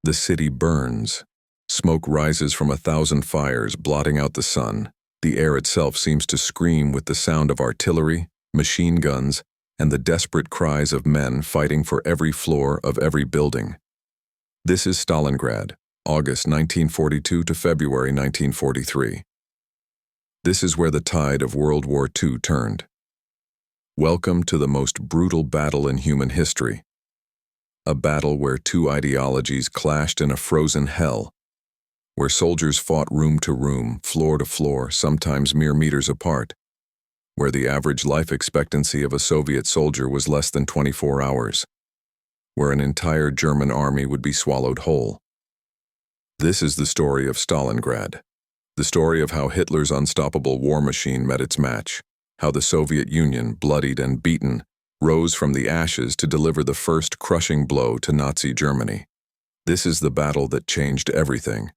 The city burns. Smoke rises from 1,000 fires, blotting out the sun. The air itself seems to scream with the sound of artillery, machine guns, and the desperate cries of men fighting for every floor of every building. This is Stalingrad, August 1942 to February 1943. This is where the tide of World War II turned. Welcome to the most brutal battle in human history. A battle where two ideologies clashed in a frozen hell, where soldiers fought room to room, floor to floor, sometimes mere meters apart, where the average life expectancy of a Soviet soldier was less than 24 hours, where an entire German army would be swallowed whole. This is the story of Stalingrad, the story of how Hitler's unstoppable war machine met its match, how the Soviet Union, bloodied and beaten, rose from the ashes to deliver the first crushing blow to Nazi Germany. This is the battle that changed everything.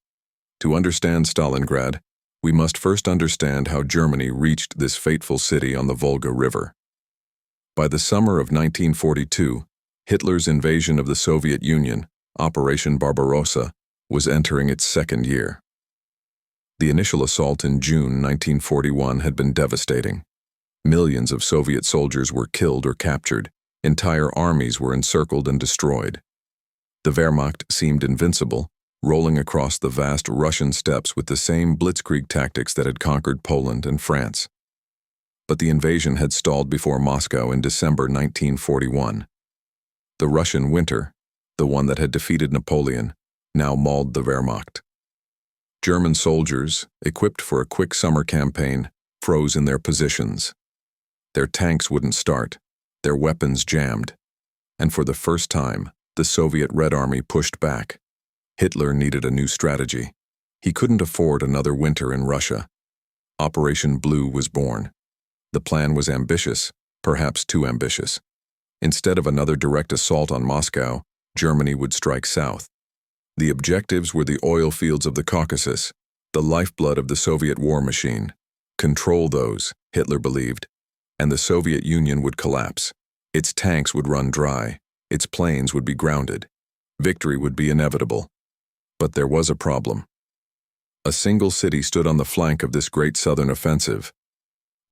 To understand Stalingrad, we must first understand how Germany reached this fateful city on the Volga River. By the summer of 1942, Hitler's invasion of the Soviet Union, Operation Barbarossa, was entering its second year. The initial assault in June 1941 had been devastating. Millions of Soviet soldiers were killed or captured. Entire armies were encircled and destroyed. The Wehrmacht seemed invincible, rolling across the vast Russian steppes with the same blitzkrieg tactics that had conquered Poland and France. But the invasion had stalled before Moscow in December 1941. The Russian winter, the one that had defeated Napoleon, now mauled the Wehrmacht. German soldiers, equipped for a quick summer campaign, froze in their positions. Their tanks wouldn't start, their weapons jammed, and for the first time, the Soviet Red Army pushed back. Hitler needed a new strategy. He couldn't afford another winter in Russia. Operation Blue was born. The plan was ambitious, perhaps too ambitious. Instead of another direct assault on Moscow, Germany would strike south. The objectives were the oil fields of the Caucasus, the lifeblood of the Soviet war machine. Control those, Hitler believed, and the Soviet Union would collapse. Its tanks would run dry. Its planes would be grounded. Victory would be inevitable. But there was a problem. A single city stood on the flank of this great southern offensive.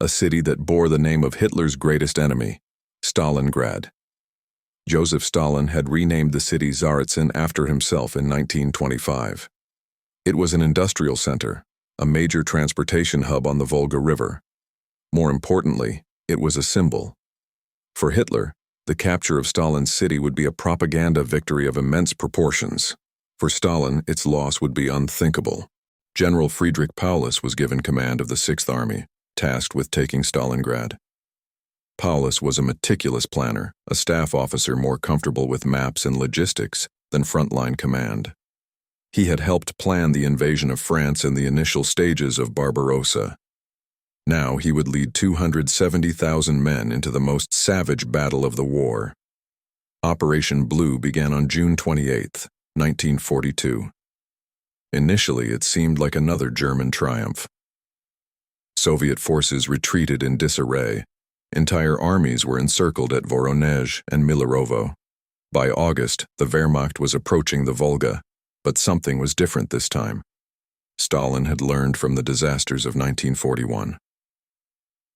A city that bore the name of Hitler's greatest enemy, Stalingrad. Joseph Stalin had renamed the city Tsaritsyn after himself in 1925. It was an industrial center, a major transportation hub on the Volga River. More importantly, it was a symbol. For Hitler, the capture of Stalin's city would be a propaganda victory of immense proportions. For Stalin, its loss would be unthinkable. General Friedrich Paulus was given command of the Sixth Army, tasked with taking Stalingrad. Paulus was a meticulous planner, a staff officer more comfortable with maps and logistics than frontline command. He had helped plan the invasion of France in the initial stages of Barbarossa. Now he would lead 270,000 men into the most savage battle of the war. Operation Blue began on June 28, 1942. Initially, it seemed like another German triumph. Soviet forces retreated in disarray. Entire armies were encircled at Voronezh and Milerovo. By August, the Wehrmacht was approaching the Volga, but something was different this time. Stalin had learned from the disasters of 1941.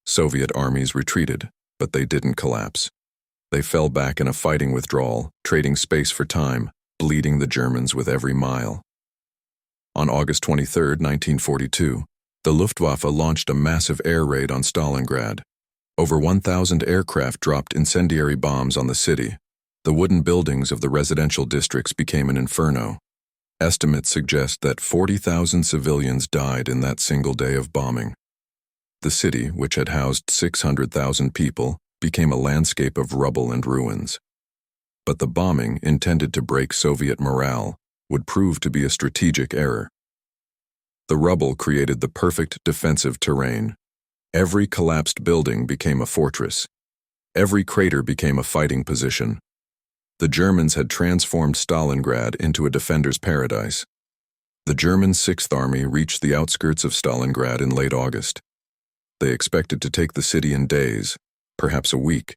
Soviet armies retreated, but they didn't collapse. They fell back in a fighting withdrawal, trading space for time, bleeding the Germans with every mile. On August 23, 1942, the Luftwaffe launched a massive air raid on Stalingrad. Over 1,000 aircraft dropped incendiary bombs on the city. The wooden buildings of the residential districts became an inferno. Estimates suggest that 40,000 civilians died in that single day of bombing. The city, which had housed 600,000 people, became a landscape of rubble and ruins. But the bombing, intended to break Soviet morale, would prove to be a strategic error. The rubble created the perfect defensive terrain. Every collapsed building became a fortress. Every crater became a fighting position. The Germans had transformed Stalingrad into a defender's paradise. The German Sixth Army reached the outskirts of Stalingrad in late August. They expected to take the city in days, perhaps a week.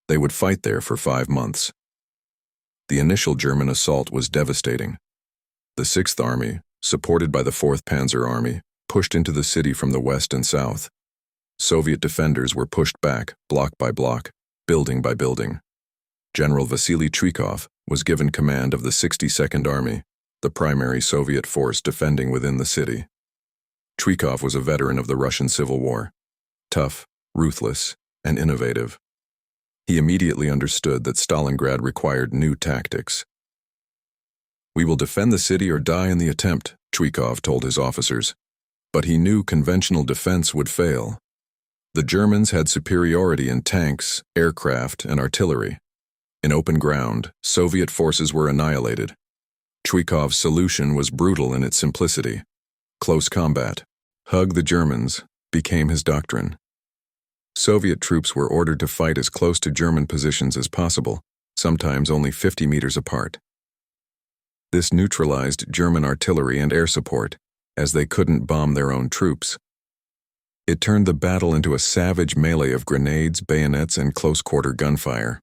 They would fight there for 5 months. The initial German assault was devastating. The Sixth Army, supported by the 4th Panzer Army, pushed into the city from the west and south. Soviet defenders were pushed back, block by block, building by building. General Vasily Trikov was given command of the 62nd Army, the primary Soviet force defending within the city. Trikov was a veteran of the Russian Civil War, tough, ruthless, and innovative. He immediately understood that Stalingrad required new tactics. "We will defend the city or die in the attempt," Trikov told his officers. But he knew conventional defense would fail. The Germans had superiority in tanks, aircraft, and artillery. In open ground, Soviet forces were annihilated. Trikov's solution was brutal in its simplicity. Close combat, hug the Germans, became his doctrine. Soviet troops were ordered to fight as close to German positions as possible, sometimes only 50 meters apart. This neutralized German artillery and air support, as they couldn't bomb their own troops. It turned the battle into a savage melee of grenades, bayonets, and close-quarter gunfire.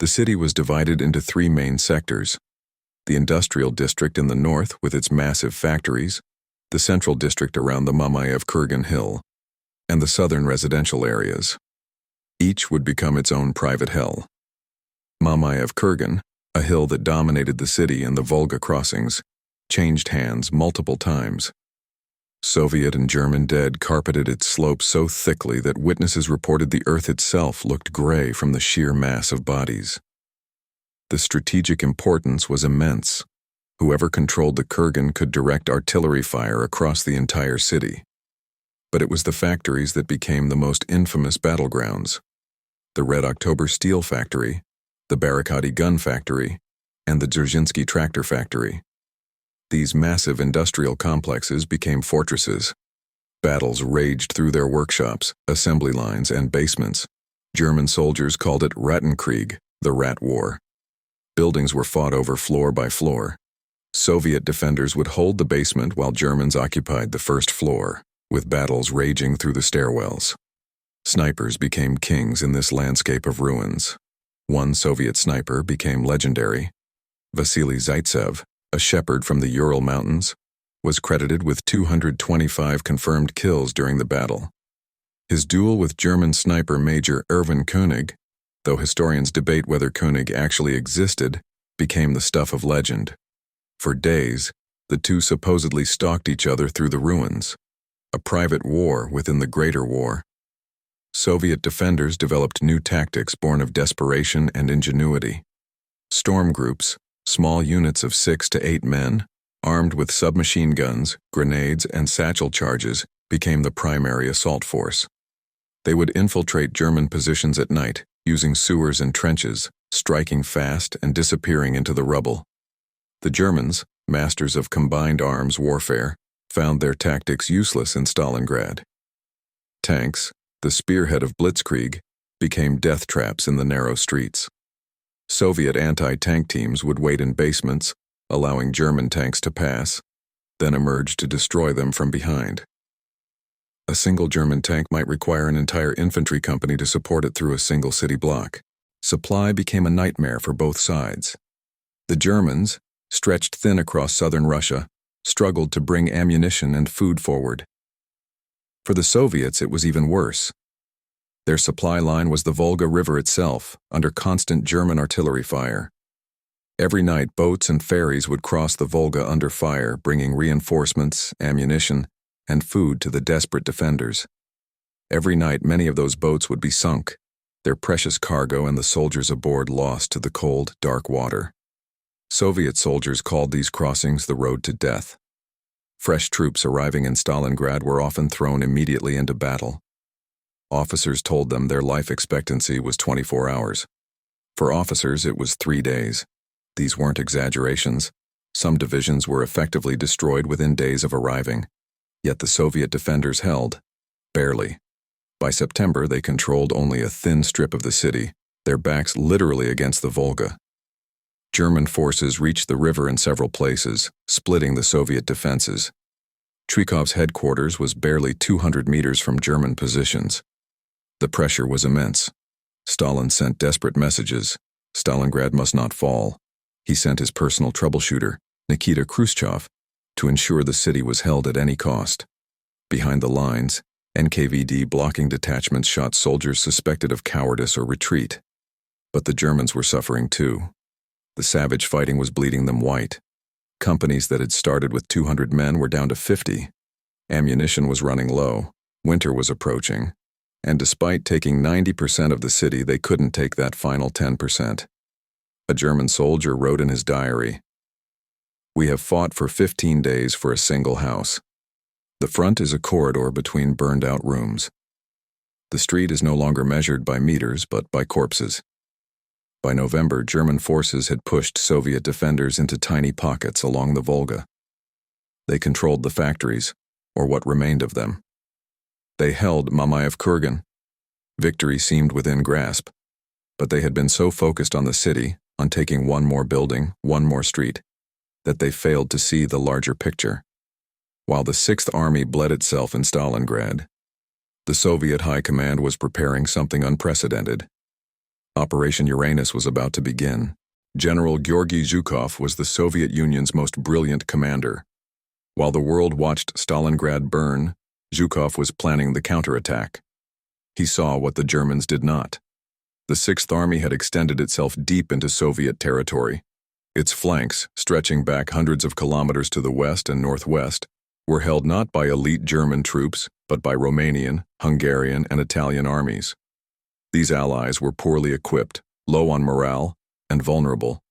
The city was divided into 3 main sectors: the industrial district in the north with its massive factories, the central district around the Mamayev-Kurgan hill, and the southern residential areas. Each would become its own private hell. Mamayev-Kurgan, a hill that dominated the city and the Volga crossings, changed hands multiple times. Soviet and German dead carpeted its slopes so thickly that witnesses reported the earth itself looked gray from the sheer mass of bodies. The strategic importance was immense. Whoever controlled the Kurgan could direct artillery fire across the entire city. But it was the factories that became the most infamous battlegrounds: the Red October Steel Factory, the Barakati Gun Factory, and the Dzerzhinsky Tractor Factory. These massive industrial complexes became fortresses. Battles raged through their workshops, assembly lines, and basements. German soldiers called it Rattenkrieg, the Rat War. Buildings were fought over floor by floor. Soviet defenders would hold the basement while Germans occupied the first floor, with battles raging through the stairwells. Snipers became kings in this landscape of ruins. One Soviet sniper became legendary. Vasily Zaitsev, a shepherd from the Ural Mountains, was credited with 225 confirmed kills during the battle. His duel with German sniper Major Erwin König, though historians debate whether König actually existed, became the stuff of legend. For days, the two supposedly stalked each other through the ruins, a private war within the greater war. Soviet defenders developed new tactics born of desperation and ingenuity. Storm groups, small units of 6 to 8 men, armed with submachine guns, grenades, and satchel charges, became the primary assault force. They would infiltrate German positions at night, using sewers and trenches, striking fast and disappearing into the rubble. The Germans, masters of combined arms warfare, found their tactics useless in Stalingrad. Tanks, the spearhead of blitzkrieg, became death traps in the narrow streets. Soviet anti-tank teams would wait in basements, allowing German tanks to pass, then emerge to destroy them from behind. A single German tank might require an entire infantry company to support it through a single city block. Supply became a nightmare for both sides. The Germans, stretched thin across southern Russia, struggled to bring ammunition and food forward. For the Soviets, it was even worse. Their supply line was the Volga River itself, under constant German artillery fire. Every night, boats and ferries would cross the Volga under fire, bringing reinforcements, ammunition, and food to the desperate defenders. Every night, many of those boats would be sunk, their precious cargo and the soldiers aboard lost to the cold, dark water. Soviet soldiers called these crossings the road to death. Fresh troops arriving in Stalingrad were often thrown immediately into battle. Officers told them their life expectancy was 24 hours. For officers, it was 3 days. These weren't exaggerations. Some divisions were effectively destroyed within days of arriving. Yet the Soviet defenders held, barely. By September, they controlled only a thin strip of the city, their backs literally against the Volga. German forces reached the river in several places, splitting the Soviet defenses. Trikov's headquarters was barely 200 meters from German positions. The pressure was immense. Stalin sent desperate messages, Stalingrad must not fall. He sent his personal troubleshooter, Nikita Khrushchev, to ensure the city was held at any cost. Behind the lines, NKVD blocking detachments shot soldiers suspected of cowardice or retreat. But the Germans were suffering too. The savage fighting was bleeding them white. Companies that had started with 200 men were down to 50. Ammunition was running low. Winter was approaching. And despite taking 90% of the city, they couldn't take that final 10%. A German soldier wrote in his diary, "We have fought for 15 days for a single house. The front is a corridor between burned-out rooms. The street is no longer measured by meters but by corpses." By November, German forces had pushed Soviet defenders into tiny pockets along the Volga. They controlled the factories, or what remained of them. They held Mamayev Kurgan. Victory seemed within grasp, but they had been so focused on the city, on taking one more building, one more street, that they failed to see the larger picture. While the Sixth Army bled itself in Stalingrad, the Soviet High Command was preparing something unprecedented. Operation Uranus was about to begin. General Georgy Zhukov was the Soviet Union's most brilliant commander. While the world watched Stalingrad burn, Zhukov was planning the counterattack. He saw what the Germans did not. The Sixth Army had extended itself deep into Soviet territory. Its flanks, stretching back hundreds of kilometers to the west and northwest, were held not by elite German troops, but by Romanian, Hungarian, and Italian armies. These allies were poorly equipped, low on morale, and vulnerable.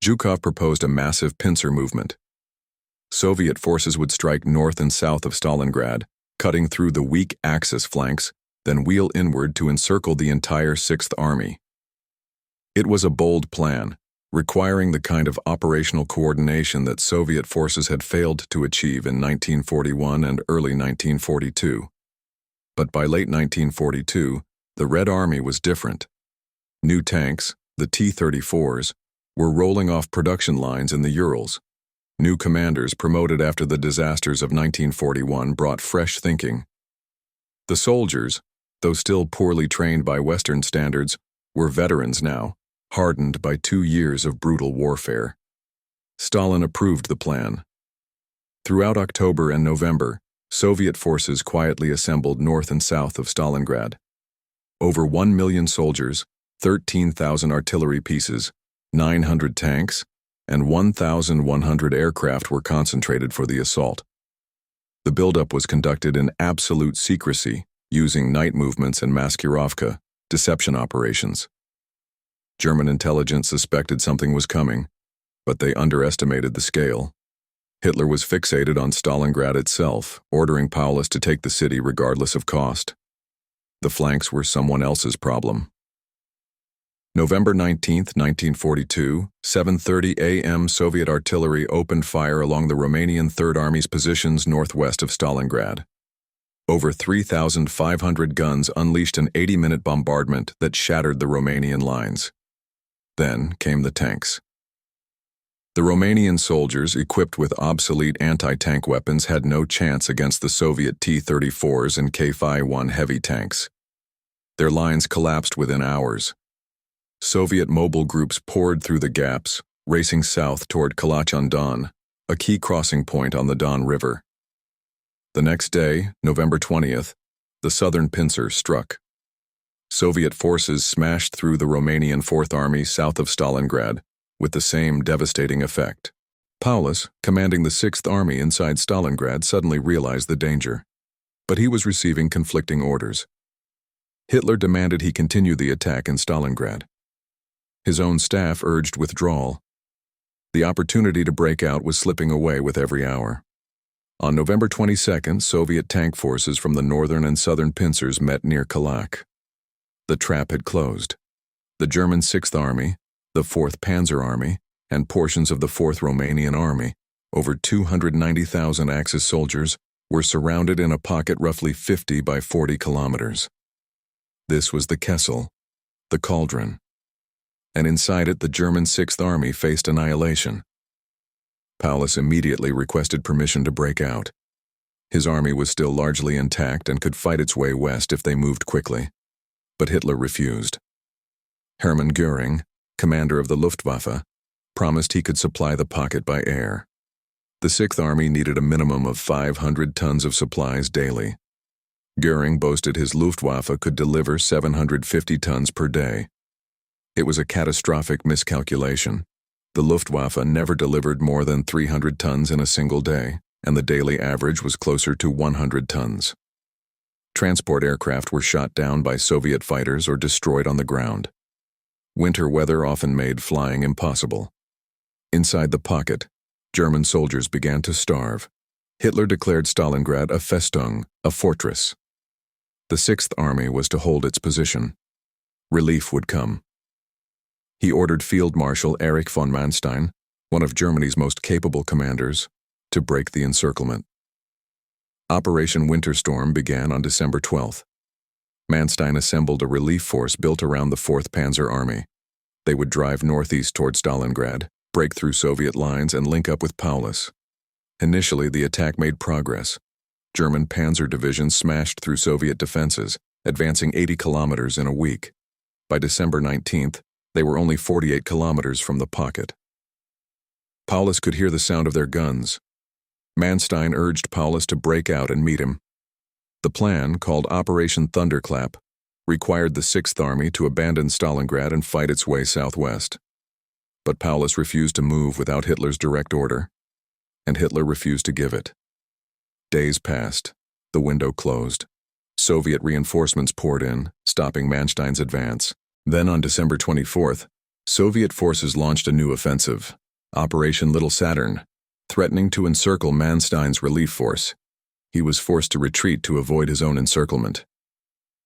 Zhukov proposed a massive pincer movement. Soviet forces would strike north and south of Stalingrad, cutting through the weak Axis flanks, then wheel inward to encircle the entire Sixth Army. It was a bold plan, requiring the kind of operational coordination that Soviet forces had failed to achieve in 1941 and early 1942. But by late 1942, the Red Army was different. New tanks, the T-34s, were rolling off production lines in the Urals. New commanders promoted after the disasters of 1941 brought fresh thinking. The soldiers, though still poorly trained by Western standards, were veterans now, hardened by 2 years of brutal warfare. Stalin approved the plan. Throughout October and November, Soviet forces quietly assembled north and south of Stalingrad. Over 1 million soldiers, 13,000 artillery pieces, 900 tanks, and 1,100 aircraft were concentrated for the assault. The buildup was conducted in absolute secrecy, using night movements and maskurovka, deception operations. German intelligence suspected something was coming, but they underestimated the scale. Hitler was fixated on Stalingrad itself, ordering Paulus to take the city regardless of cost. The flanks were someone else's problem. November 19, 1942, 7:30 a.m. Soviet artillery opened fire along the Romanian Third Army's positions northwest of Stalingrad. Over 3,500 guns unleashed an 80-minute bombardment that shattered the Romanian lines. Then came the tanks. The Romanian soldiers, equipped with obsolete anti-tank weapons, had no chance against the Soviet T-34s and K-1 heavy tanks. Their lines collapsed within hours. Soviet mobile groups poured through the gaps, racing south toward Kalach-on-Don, a key crossing point on the Don River. The next day, November 20th, the southern pincer struck. Soviet forces smashed through the Romanian Fourth Army south of Stalingrad, with the same devastating effect. Paulus, commanding the Sixth Army inside Stalingrad, suddenly realized the danger. But he was receiving conflicting orders. Hitler demanded he continue the attack in Stalingrad. His own staff urged withdrawal. The opportunity to break out was slipping away with every hour. On November 22nd, Soviet tank forces from the northern and southern pincers met near Kalach. The trap had closed. The German Sixth Army, the 4th Panzer Army, and portions of the 4th Romanian Army, over 290,000 Axis soldiers, were surrounded in a pocket roughly 50 by 40 kilometers. This was the Kessel, the cauldron. And inside it the German Sixth Army faced annihilation. Paulus immediately requested permission to break out. His army was still largely intact and could fight its way west if they moved quickly. But Hitler refused. Hermann Göring, commander of the Luftwaffe, promised he could supply the pocket by air. The Sixth Army needed a minimum of 500 tons of supplies daily. Göring boasted his Luftwaffe could deliver 750 tons per day. It was a catastrophic miscalculation. The Luftwaffe never delivered more than 300 tons in a single day, and the daily average was closer to 100 tons. Transport aircraft were shot down by Soviet fighters or destroyed on the ground. Winter weather often made flying impossible. Inside the pocket, German soldiers began to starve. Hitler declared Stalingrad a Festung, a fortress. The Sixth Army was to hold its position. Relief would come. He ordered Field Marshal Erich von Manstein, one of Germany's most capable commanders, to break the encirclement. Operation Winter Storm began on December 12th. Manstein assembled a relief force built around the 4th Panzer Army. They would drive northeast toward Stalingrad, break through Soviet lines, and link up with Paulus. Initially, the attack made progress. German panzer divisions smashed through Soviet defenses, advancing 80 kilometers in a week. By December 19th, they were only 48 kilometers from the pocket. Paulus could hear the sound of their guns. Manstein urged Paulus to break out and meet him. The plan, called Operation Thunderclap, required the Sixth Army to abandon Stalingrad and fight its way southwest. But Paulus refused to move without Hitler's direct order, and Hitler refused to give it. Days passed. The window closed. Soviet reinforcements poured in, stopping Manstein's advance. Then on December 24th, Soviet forces launched a new offensive, Operation Little Saturn, threatening to encircle Manstein's relief force. He was forced to retreat to avoid his own encirclement.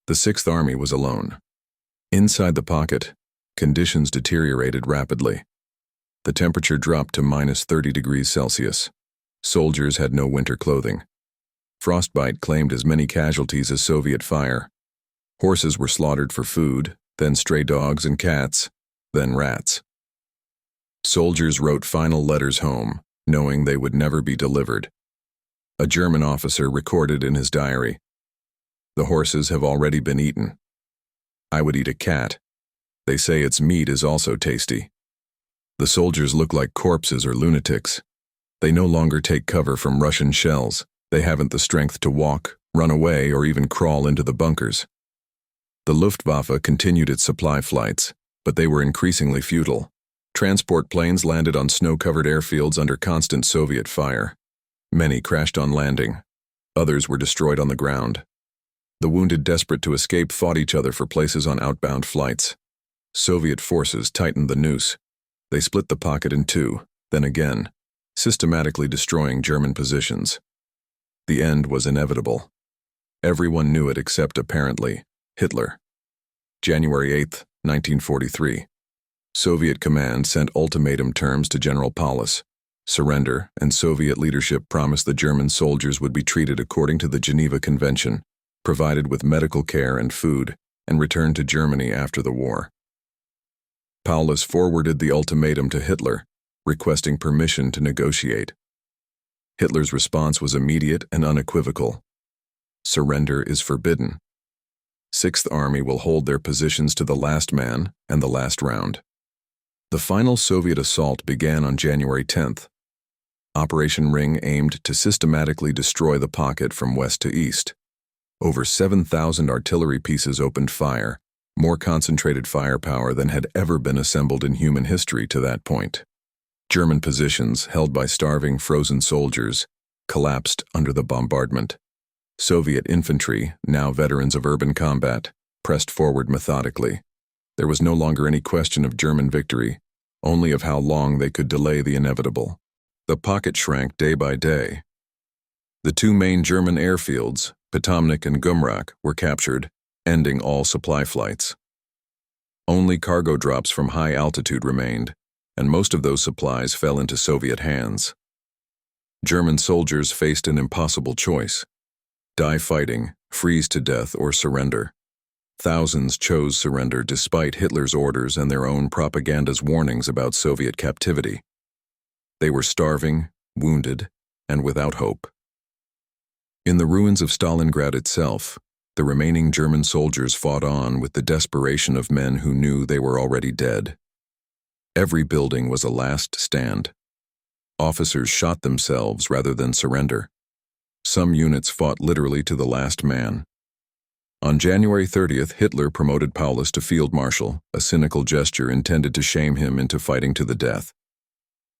The Sixth Army was alone. Inside the pocket, conditions deteriorated rapidly. The temperature dropped to minus 30 degrees Celsius. Soldiers had no winter clothing. Frostbite claimed as many casualties as Soviet fire. Horses were slaughtered for food, then stray dogs and cats, then rats. Soldiers wrote final letters home, knowing they would never be delivered. A German officer recorded in his diary, "The horses have already been eaten. I would eat a cat. They say its meat is also tasty." The soldiers look like corpses or lunatics. They no longer take cover from Russian shells. They haven't the strength to walk, run away, or even crawl into the bunkers. The Luftwaffe continued its supply flights, but they were increasingly futile. Transport planes landed on snow-covered airfields under constant Soviet fire. Many crashed on landing. Others were destroyed on the ground. The wounded, desperate to escape, fought each other for places on outbound flights. Soviet forces tightened the noose. They split the pocket in two, then again, systematically destroying German positions. The end was inevitable. Everyone knew it except, apparently, Hitler. January 8, 1943. Soviet command sent ultimatum terms to General Paulus. Surrender, and Soviet leadership promised the German soldiers would be treated according to the Geneva Convention, provided with medical care and food, and returned to Germany after the war. Paulus forwarded the ultimatum to Hitler, requesting permission to negotiate. Hitler's response was immediate and unequivocal. Surrender is forbidden. Sixth Army will hold their positions to the last man and the last round. The final Soviet assault began on January 10th. Operation Ring aimed to systematically destroy the pocket from west to east. Over 7,000 artillery pieces opened fire, more concentrated firepower than had ever been assembled in human history to that point. German positions, held by starving, frozen soldiers, collapsed under the bombardment. Soviet infantry, now veterans of urban combat, pressed forward methodically. There was no longer any question of German victory, only of how long they could delay the inevitable. The pocket shrank day by day. The two main German airfields, Potomnik and Gumrak, were captured, ending all supply flights. Only cargo drops from high altitude remained, and most of those supplies fell into Soviet hands. German soldiers faced an impossible choice: die fighting, freeze to death, or surrender. Thousands chose surrender despite Hitler's orders and their own propaganda's warnings about Soviet captivity. They were starving, wounded, and without hope. In the ruins of Stalingrad itself, The remaining German soldiers fought on with the desperation of men who knew they were already dead. Every building was a last stand. Officers shot themselves rather than surrender. Some units fought literally to the last man. On January 30th, Hitler promoted Paulus to field marshal, a cynical gesture intended to shame him into fighting to the death.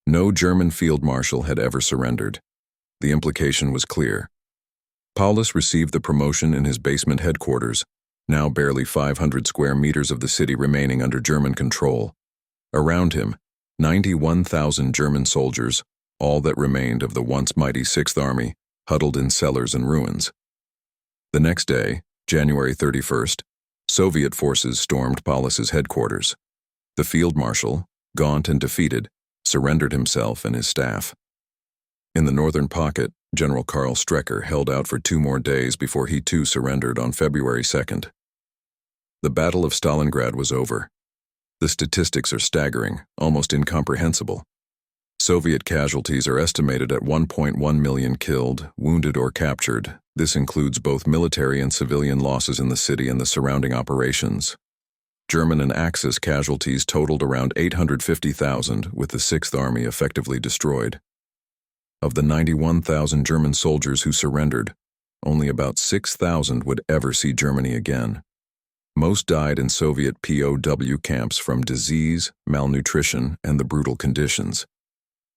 No German field marshal had ever surrendered. The implication was clear. Paulus received the promotion in his basement headquarters, now barely 500 square meters of the city remaining under German control. Around him, 91,000 German soldiers, all that remained of the once mighty Sixth Army, huddled in cellars and ruins. The next day, January 31st, Soviet forces stormed Paulus's headquarters. The field marshal, gaunt and defeated, surrendered himself and his staff. In the northern pocket, General Karl Strecker held out for 2 more days before he too surrendered on February 2nd. The Battle of Stalingrad was over. The statistics are staggering, almost incomprehensible. Soviet casualties are estimated at 1.1 million killed, wounded, or captured. This includes both military and civilian losses in the city and the surrounding operations. German and Axis casualties totaled around 850,000, with the Sixth Army effectively destroyed. Of the 91,000 German soldiers who surrendered, only about 6,000 would ever see Germany again. Most died in Soviet POW camps from disease, malnutrition, and the brutal conditions.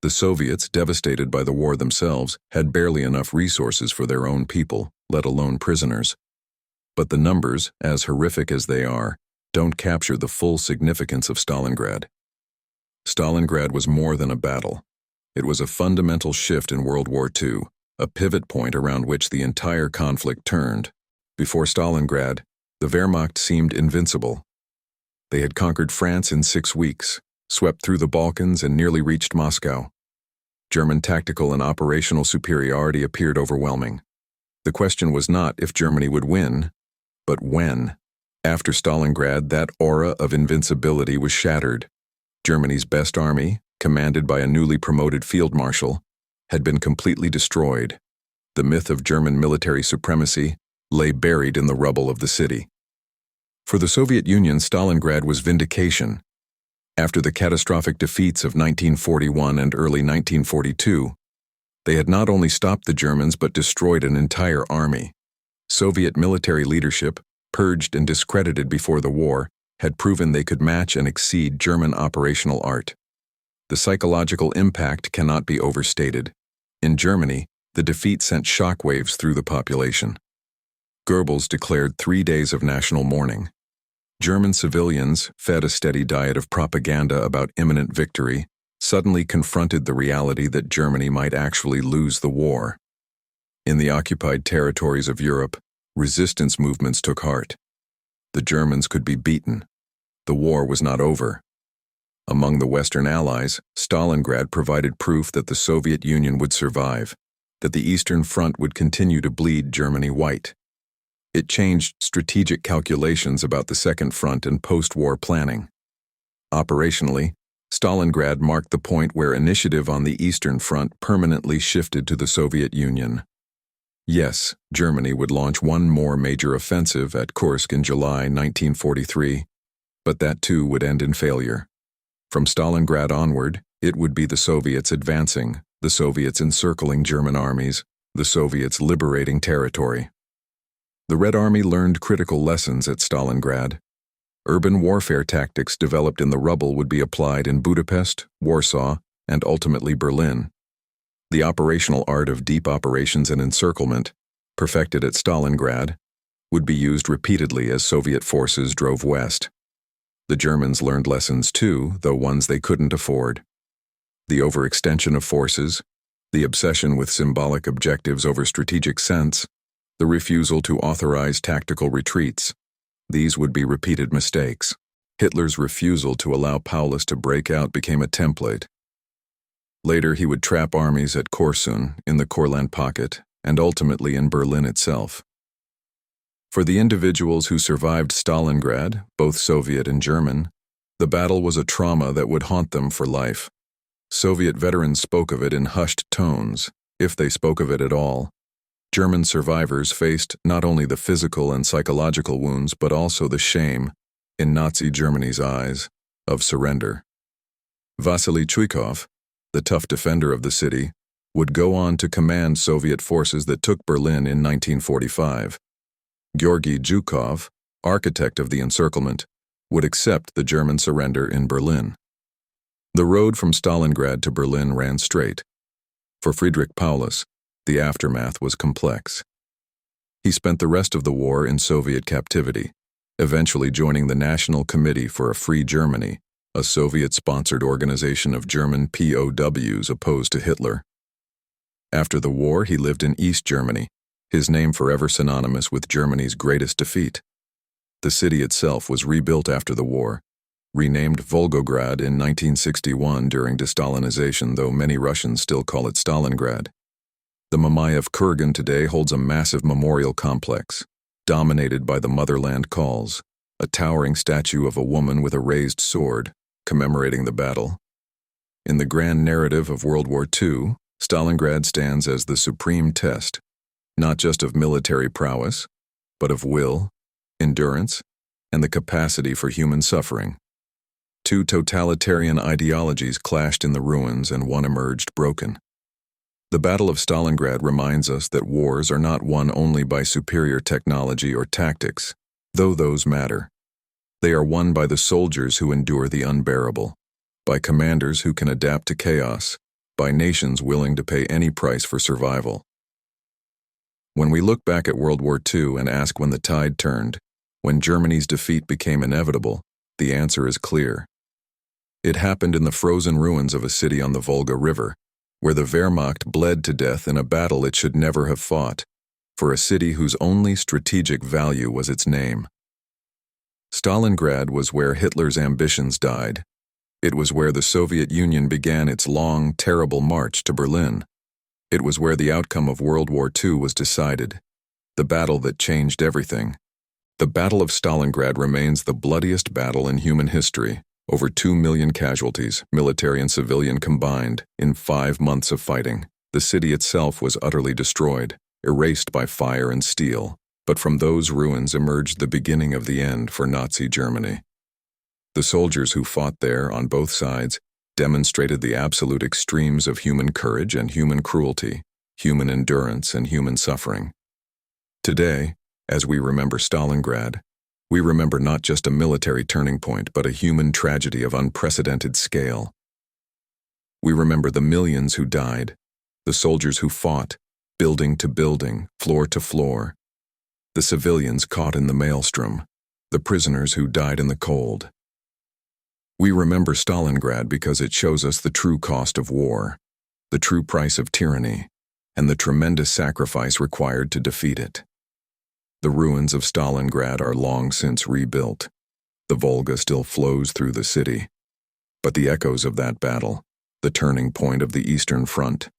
The Soviets, devastated by the war themselves, had barely enough resources for their own people, let alone prisoners. But the numbers, as horrific as they are, don't capture the full significance of Stalingrad. Stalingrad was more than a battle. It was a fundamental shift in World War II, a pivot point around which the entire conflict turned. Before Stalingrad, the Wehrmacht seemed invincible. They had conquered France in 6 weeks, swept through the Balkans, and nearly reached Moscow. German tactical and operational superiority appeared overwhelming. The question was not if Germany would win, but when. After Stalingrad, that aura of invincibility was shattered. Germany's best army, commanded by a newly promoted field marshal, had been completely destroyed. The myth of German military supremacy lay buried in the rubble of the city. For the Soviet Union, Stalingrad was vindication. After the catastrophic defeats of 1941 and early 1942, they had not only stopped the Germans but destroyed an entire army. Soviet military leadership, purged and discredited before the war, had proven they could match and exceed German operational art. The psychological impact cannot be overstated. In Germany, the defeat sent shockwaves through the population. Goebbels declared 3 days of national mourning. German civilians, fed a steady diet of propaganda about imminent victory, suddenly confronted the reality that Germany might actually lose the war. In the occupied territories of Europe, resistance movements took heart. The Germans could be beaten. The war was not over. Among the Western Allies, Stalingrad provided proof that the Soviet Union would survive, that the Eastern Front would continue to bleed Germany white. It changed strategic calculations about the Second Front and post-war planning. Operationally, Stalingrad marked the point where initiative on the Eastern Front permanently shifted to the Soviet Union. Yes, Germany would launch one more major offensive at Kursk in July 1943, but that too would end in failure. From Stalingrad onward, it would be the Soviets advancing, the Soviets encircling German armies, the Soviets liberating territory. The Red Army learned critical lessons at Stalingrad. Urban warfare tactics developed in the rubble would be applied in Budapest, Warsaw, and ultimately Berlin. The operational art of deep operations and encirclement, perfected at Stalingrad, would be used repeatedly as Soviet forces drove west. The Germans learned lessons too, though ones they couldn't afford. The overextension of forces, the obsession with symbolic objectives over strategic sense, the refusal to authorize tactical retreats. These would be repeated mistakes. Hitler's refusal to allow Paulus to break out became a template. Later, he would trap armies at Korsun, in the Courland pocket, and ultimately in Berlin itself. For the individuals who survived Stalingrad, both Soviet and German, the battle was a trauma that would haunt them for life. Soviet veterans spoke of it in hushed tones, if they spoke of it at all. German survivors faced not only the physical and psychological wounds but also the shame, in Nazi Germany's eyes, of surrender. Vasily Chuikov, the tough defender of the city, would go on to command Soviet forces that took Berlin in 1945. Georgy Zhukov, architect of the encirclement, would accept the German surrender in Berlin. The road from Stalingrad to Berlin ran straight. For Friedrich Paulus, the aftermath was complex. He spent the rest of the war in Soviet captivity, eventually joining the National Committee for a Free Germany, a Soviet-sponsored organization of German POWs opposed to Hitler. After the war, he lived in East Germany, his name forever synonymous with Germany's greatest defeat. The city itself was rebuilt after the war, renamed Volgograd in 1961 during de-Stalinization, though many Russians still call it Stalingrad. The Mamayev Kurgan today holds a massive memorial complex, dominated by the Motherland Calls, a towering statue of a woman with a raised sword, commemorating the battle. In the grand narrative of World War II, Stalingrad stands as the supreme test, not just of military prowess, but of will, endurance, and the capacity for human suffering. Two totalitarian ideologies clashed in the ruins and one emerged broken. The Battle of Stalingrad reminds us that wars are not won only by superior technology or tactics, though those matter. They are won by the soldiers who endure the unbearable, by commanders who can adapt to chaos, by nations willing to pay any price for survival. When we look back at World War II and ask when the tide turned, when Germany's defeat became inevitable, the answer is clear. It happened in the frozen ruins of a city on the Volga River, where the Wehrmacht bled to death in a battle it should never have fought, for a city whose only strategic value was its name. Stalingrad was where Hitler's ambitions died. It was where the Soviet Union began its long, terrible march to Berlin. It was where the outcome of World War II was decided, the battle that changed everything. The Battle of Stalingrad remains the bloodiest battle in human history. Over 2 million casualties, military and civilian combined, in 5 months of fighting. The city itself was utterly destroyed, erased by fire and steel, but from those ruins emerged the beginning of the end for Nazi Germany. The soldiers who fought there on both sides demonstrated the absolute extremes of human courage and human cruelty, human endurance and human suffering. Today, as we remember Stalingrad, we remember not just a military turning point, but a human tragedy of unprecedented scale. We remember the millions who died, the soldiers who fought, building to building, floor to floor, the civilians caught in the maelstrom, the prisoners who died in the cold. We remember Stalingrad because it shows us the true cost of war, the true price of tyranny, and the tremendous sacrifice required to defeat it. The ruins of Stalingrad are long since rebuilt. The Volga still flows through the city. But the echoes of that battle, the turning point of the Eastern Front,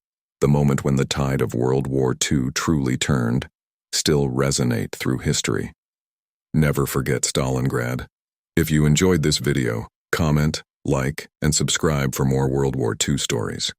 the moment when the tide of World War II truly turned, still resonate through history. Never forget Stalingrad. If you enjoyed this video, comment, like, and subscribe for more World War II stories.